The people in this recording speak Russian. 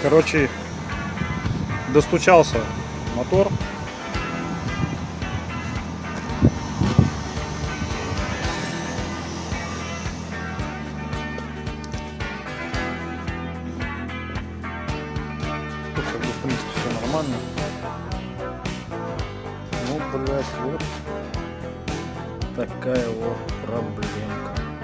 Короче, достучался мотор. Тут как бы в принципе все нормально. Ну, блядь, вот такая вот проблемка.